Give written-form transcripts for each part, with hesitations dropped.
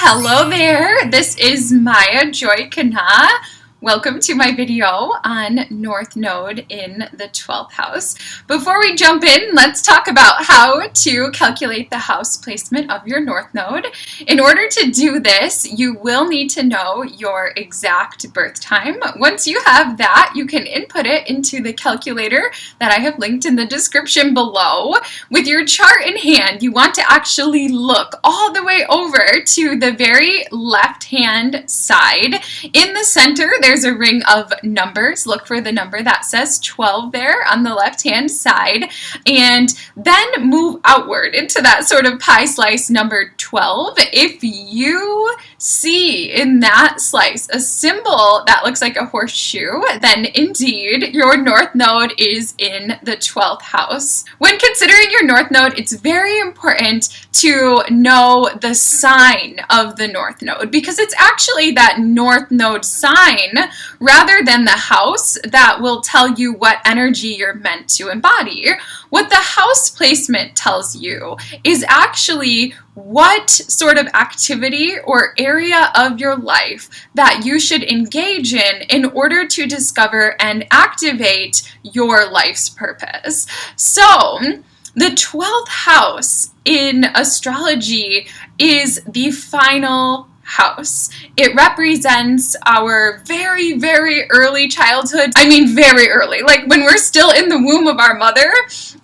Hello there, this is Joy KahNah. Welcome to my video on North Node in the 12th house. Before we jump in, let's talk about how to calculate the house placement of your North Node. In order to do this, you will need to know your exact birth time. Once you have that, you can input it into the calculator that I have linked in the description below. With your chart in hand, you want to actually look all the way over to the very left-hand side. In the center, there's a ring of numbers. Look for the number that says 12 there on the left-hand side, and then move outward into that sort of pie slice number 12. If you see in that slice a symbol that looks like a horseshoe, then indeed your North Node is in the 12th house. When considering your North Node, it's very important to know the sign of the North Node, because it's actually that North Node sign rather than the house that will tell you what energy you're meant to embody. What the house placement tells you is actually what sort of activity or area of your life that you should engage in order to discover and activate your life's purpose. So, the 12th house in astrology is the final house. It represents our very, very early childhood. I mean, very early, like when we're still in the womb of our mother.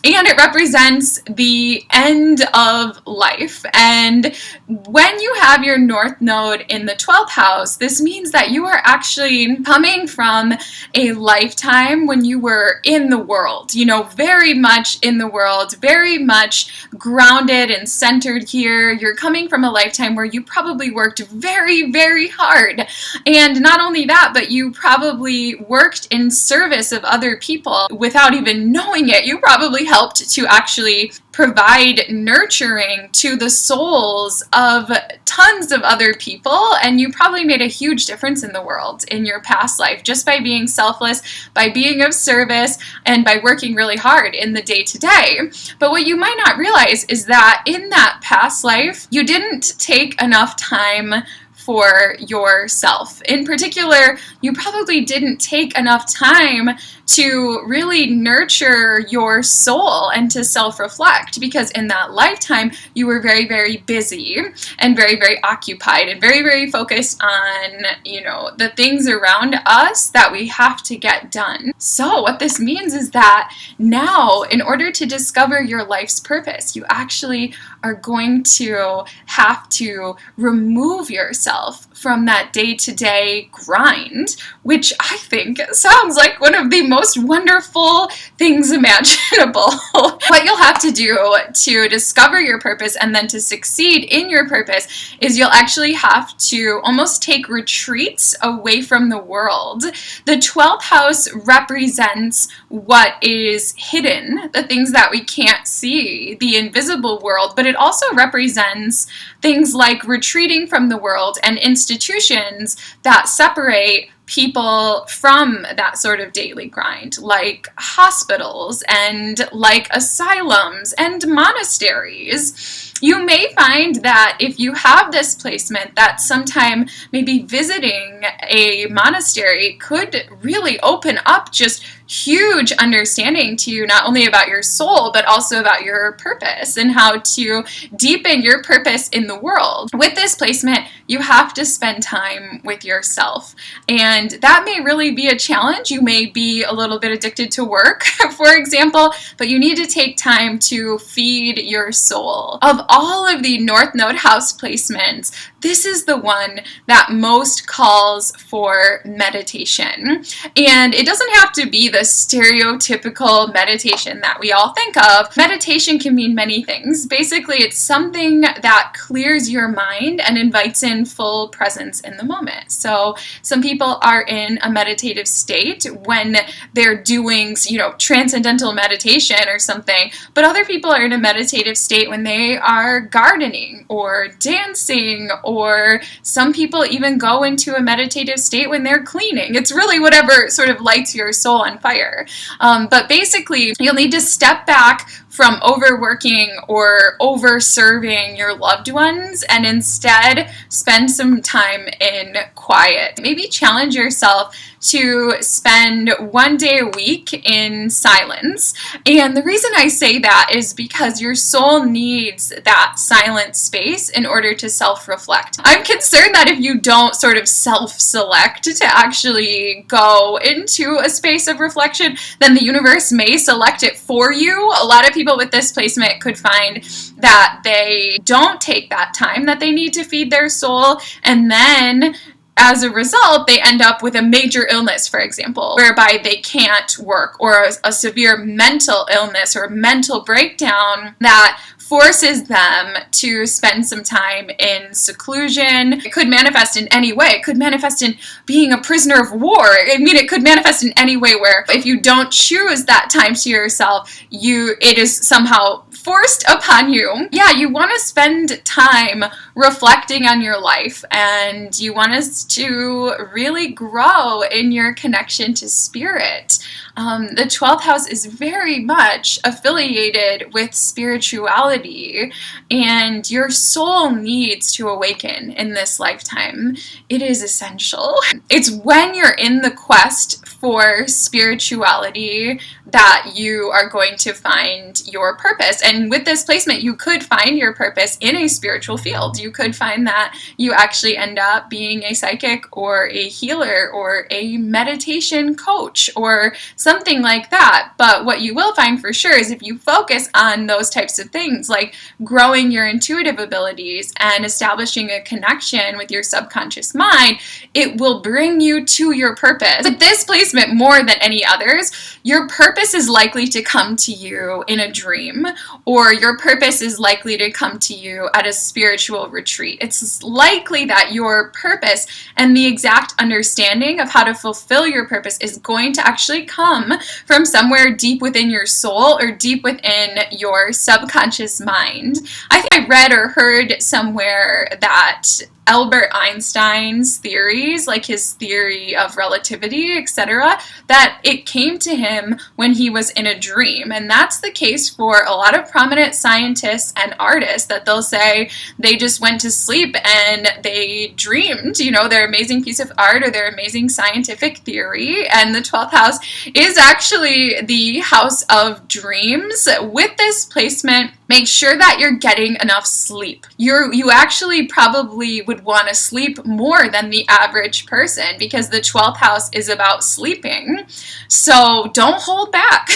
And it represents the end of life. And when you have your North Node in the 12th house, this means that you are actually coming from a lifetime when you were in the world, you know, very much in the world, very much grounded and centered here. You're coming from a lifetime where you probably worked very, very hard. And not only that, but you probably worked in service of other people without even knowing it. You probably helped to actually provide nurturing to the souls of tons of other people, and you probably made a huge difference in the world in your past life just by being selfless, by being of service, and by working really hard in the day-to-day. But what you might not realize is that in that past life, you didn't take enough time for yourself. In particular, you probably didn't take enough time to really nurture your soul and to self-reflect, because in that lifetime you were very, very busy and very, very occupied and very, very focused on, you know, the things around us that we have to get done. So what this means is that now, in order to discover your life's purpose, you actually are going to have to remove yourself from that day-to-day grind, which I think sounds like one of the most wonderful things imaginable. What you'll have to do to discover your purpose and then to succeed in your purpose is you'll actually have to almost take retreats away from the world. The 12th house represents what is hidden, the things that we can't see, the invisible world, but it also represents things like retreating from the world and institutions that separate people from that sort of daily grind, like hospitals and like asylums and monasteries. You may find that if you have this placement, that sometime maybe visiting a monastery could really open up just huge understanding to you, not only about your soul, but also about your purpose and how to deepen your purpose in the world. With this placement, you have to spend time with yourself. And that may really be a challenge. You may be a little bit addicted to work, for example, but you need to take time to feed your soul. Of all of the North Node house placements, this is the one that most calls for meditation. And it doesn't have to be the stereotypical meditation that we all think of. Meditation can mean many things. Basically, it's something that clears your mind and invites in full presence in the moment. So some people are in a meditative state when they're doing, you know, transcendental meditation or something, but other people are in a meditative state when they are gardening or dancing, or some people even go into a meditative state when they're cleaning. It's really whatever sort of lights your soul on fire. But basically, you'll need to step back from overworking or over-serving your loved ones, and instead spend some time in quiet. Maybe challenge yourself to spend one day a week in silence. And the reason I say that is because your soul needs that silent space in order to self-reflect. I'm concerned that if you don't sort of self-select to actually go into a space of reflection, then the universe may select it for you. A lot of people with this placement could find that they don't take that time that they need to feed their soul, and then as a result, they end up with a major illness, for example, whereby they can't work, or a severe mental illness or mental breakdown that forces them to spend some time in seclusion. It could manifest in any way. It could manifest in being a prisoner of war. I mean, it could manifest in any way where if you don't choose that time to yourself, it is somehow forced upon you. Yeah, you want to spend time reflecting on your life, and you want us to really grow in your connection to spirit. The 12th house is very much affiliated with spirituality, and your soul needs to awaken in this lifetime. It is essential. It's when you're in the quest for spirituality that you are going to find your purpose. And with this placement, you could find your purpose in a spiritual field. You could find that you actually end up being a psychic or a healer or a meditation coach or something like that. But what you will find for sure is if you focus on those types of things, like growing your intuitive abilities and establishing a connection with your subconscious mind, it will bring you to your purpose. With this placement, more than any others, your purpose is likely to come to you in a dream, or your purpose is likely to come to you at a spiritual retreat. It's likely that your purpose and the exact understanding of how to fulfill your purpose is going to actually come from somewhere deep within your soul or deep within your subconscious mind. I think I read or heard somewhere that Albert Einstein's theories, like his theory of relativity, etc., that it came to him when he was in a dream. And that's the case for a lot of prominent scientists and artists, that they'll say they just went to sleep and they dreamed, their amazing piece of art or their amazing scientific theory. And the 12th house is actually the house of dreams. With this placement, make sure that you're getting enough sleep. You actually probably would want to sleep more than the average person, because the 12th house is about sleeping. So don't hold back.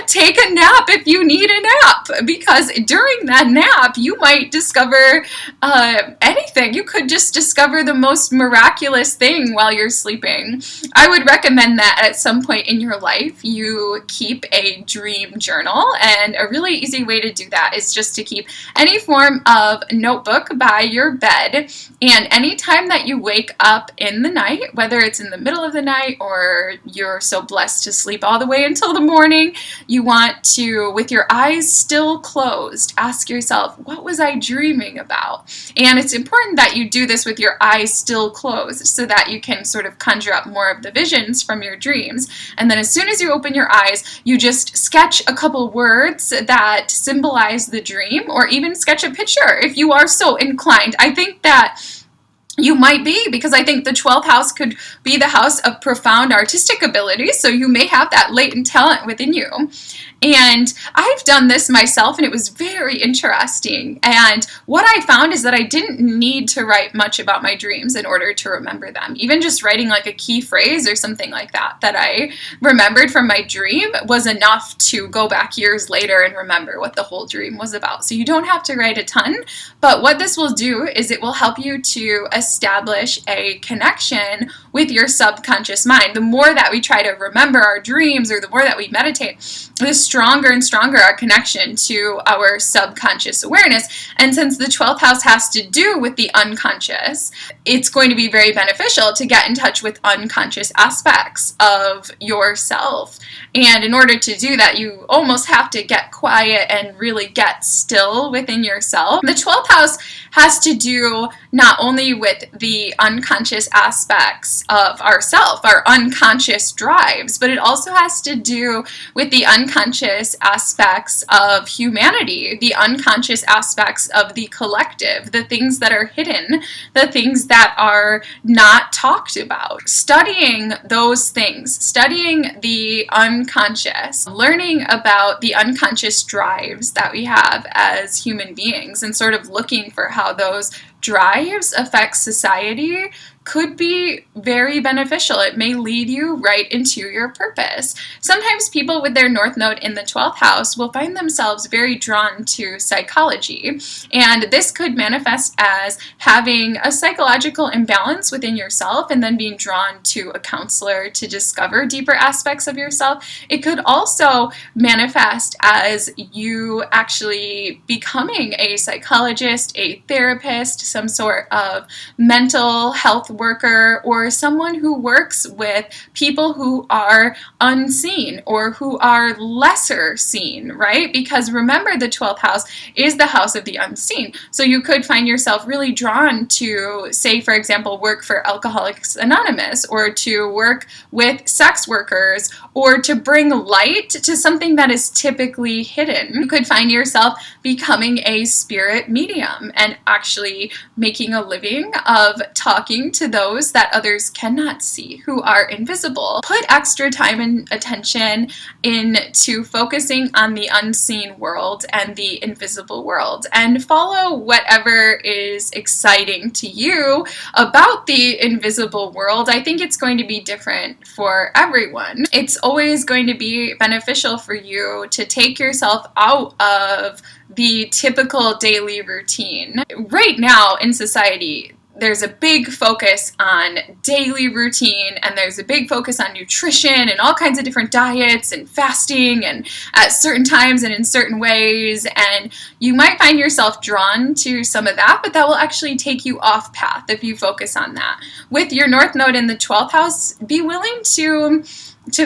Take a nap if you need a nap, because during that nap you might discover anything. You could just discover the most miraculous thing while you're sleeping. I would recommend that at some point in your life you keep a dream journal, and a really easy way to do that is just to keep any form of notebook by your bed, and anytime that you wake up in the night, whether it's in the middle of the night or you're so blessed to sleep all the way until the morning, you want to, with your eyes still closed, ask yourself, what was I dreaming about? And it's important that you do this with your eyes still closed so that you can sort of conjure up more of the visions from your dreams. And then as soon as you open your eyes, you just sketch a couple words that symbolize the dream, or even sketch a picture if you are so inclined. I think that you might be, because I think the 12th house could be the house of profound artistic abilities, so you may have that latent talent within you. And I've done this myself, and it was very interesting. And what I found is that I didn't need to write much about my dreams in order to remember them. Even just writing like a key phrase or something like that I remembered from my dream was enough to go back years later and remember what the whole dream was about. So you don't have to write a ton, but what this will do is it will help you to establish a connection with your subconscious mind. The more that we try to remember our dreams, or the more that we meditate, the stronger and stronger our connection to our subconscious awareness. And since the 12th house has to do with the unconscious, it's going to be very beneficial to get in touch with unconscious aspects of yourself. And in order to do that, you almost have to get quiet and really get still within yourself. The 12th house has to do not only with the unconscious aspects of ourself, our unconscious drives, but it also has to do with the unconscious unconscious aspects of humanity, the unconscious aspects of the collective, the things that are hidden, the things that are not talked about. Studying those things, studying the unconscious, learning about the unconscious drives that we have as human beings, and sort of looking for how those drives affect society could be very beneficial. It may lead you right into your purpose. Sometimes people with their North Node in the 12th house will find themselves very drawn to psychology, and this could manifest as having a psychological imbalance within yourself and then being drawn to a counselor to discover deeper aspects of yourself. It could also manifest as you actually becoming a psychologist, a therapist, some sort of mental health worker, or someone who works with people who are unseen or who are lesser seen, right? Because remember, the 12th house is the house of the unseen. So you could find yourself really drawn to, say, for example, work for Alcoholics Anonymous, or to work with sex workers, or to bring light to something that is typically hidden. You could find yourself becoming a spirit medium and actually making a living of talking to those that others cannot see, who are invisible. Put extra time and attention into focusing on the unseen world and the invisible world, and follow whatever is exciting to you about the invisible world. I think it's going to be different for everyone. It's always going to be beneficial for you to take yourself out of the typical daily routine. Right now in society, there's a big focus on daily routine, and there's a big focus on nutrition and all kinds of different diets and fasting and at certain times and in certain ways, and you might find yourself drawn to some of that, but that will actually take you off path if you focus on that. With your North Node in the 12th house, be willing to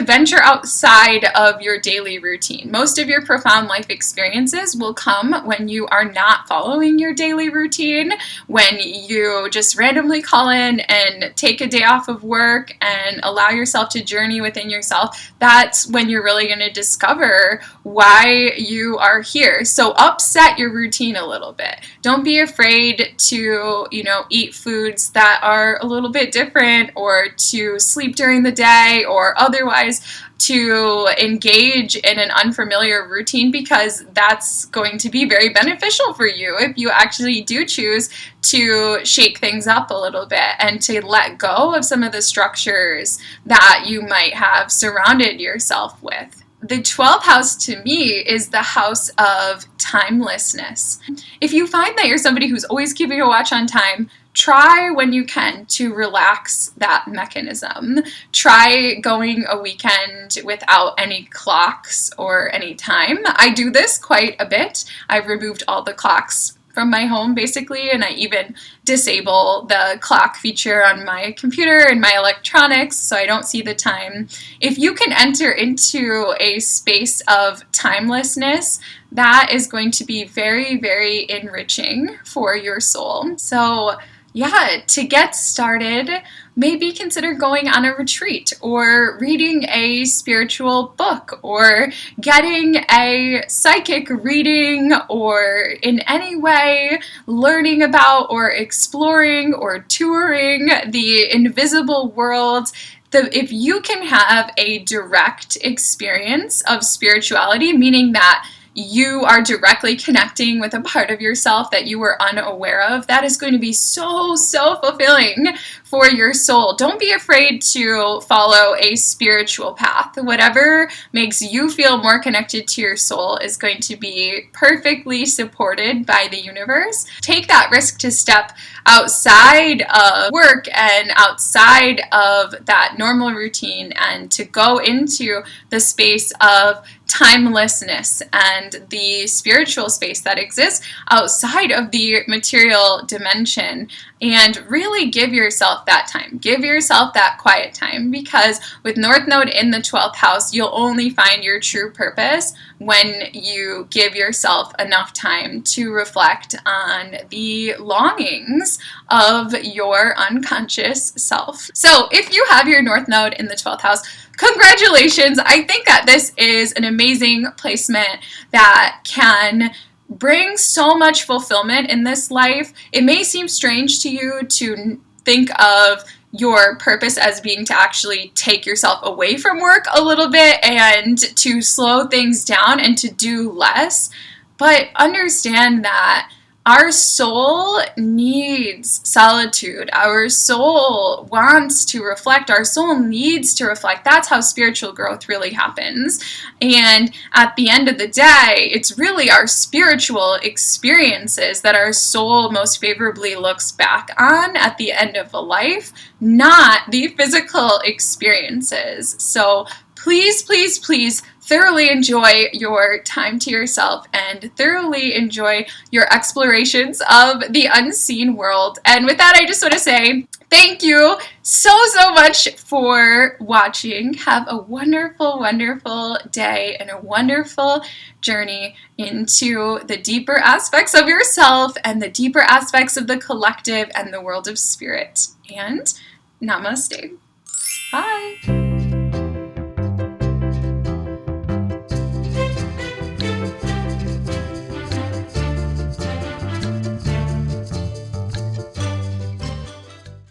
venture outside of your daily routine. Most of your profound life experiences will come when you are not following your daily routine, when you just randomly call in and take a day off of work and allow yourself to journey within yourself. That's when you're really going to discover why you are here. So upset your routine a little bit. Don't be afraid to, eat foods that are a little bit different, or to sleep during the day, or otherwise to engage in an unfamiliar routine, because that's going to be very beneficial for you if you actually do choose to shake things up a little bit and to let go of some of the structures that you might have surrounded yourself with. The 12th house to me is the house of timelessness. If you find that you're somebody who's always keeping a watch on time, try when you can to relax that mechanism. Try going a weekend without any clocks or any time. I do this quite a bit. I've removed all the clocks from my home basically, and I even disable the clock feature on my computer and my electronics so I don't see the time. If you can enter into a space of timelessness, that is going to be very, very enriching for your soul. So yeah, to get started, maybe consider going on a retreat, or reading a spiritual book, or getting a psychic reading, or in any way learning about or exploring or touring the invisible world. If you can have a direct experience of spirituality, meaning that you are directly connecting with a part of yourself that you were unaware of, that is going to be so fulfilling for your soul. Don't be afraid to follow a spiritual path. Whatever makes you feel more connected to your soul is going to be perfectly supported by the universe. Take that risk to step outside of work and outside of that normal routine, and to go into the space of timelessness and the spiritual space that exists outside of the material dimension, and really give yourself that time. Give yourself that quiet time, because with North Node in the 12th house, you'll only find your true purpose when you give yourself enough time to reflect on the longings of your unconscious self. So if you have your North Node in the 12th house, congratulations. I think that this is an amazing placement that can bring so much fulfillment in this life. It may seem strange to you to think of your purpose as being to actually take yourself away from work a little bit and to slow things down and to do less. But understand that our soul needs solitude. Our soul wants to reflect. Our soul needs to reflect. That's how spiritual growth really happens. And at the end of the day, it's really our spiritual experiences that our soul most favorably looks back on at the end of a life, not the physical experiences. So please, please, please thoroughly enjoy your time to yourself and thoroughly enjoy your explorations of the unseen world. And with that, I just want to say thank you so much for watching. Have a wonderful, wonderful day and a wonderful journey into the deeper aspects of yourself and the deeper aspects of the collective and the world of spirit. And namaste.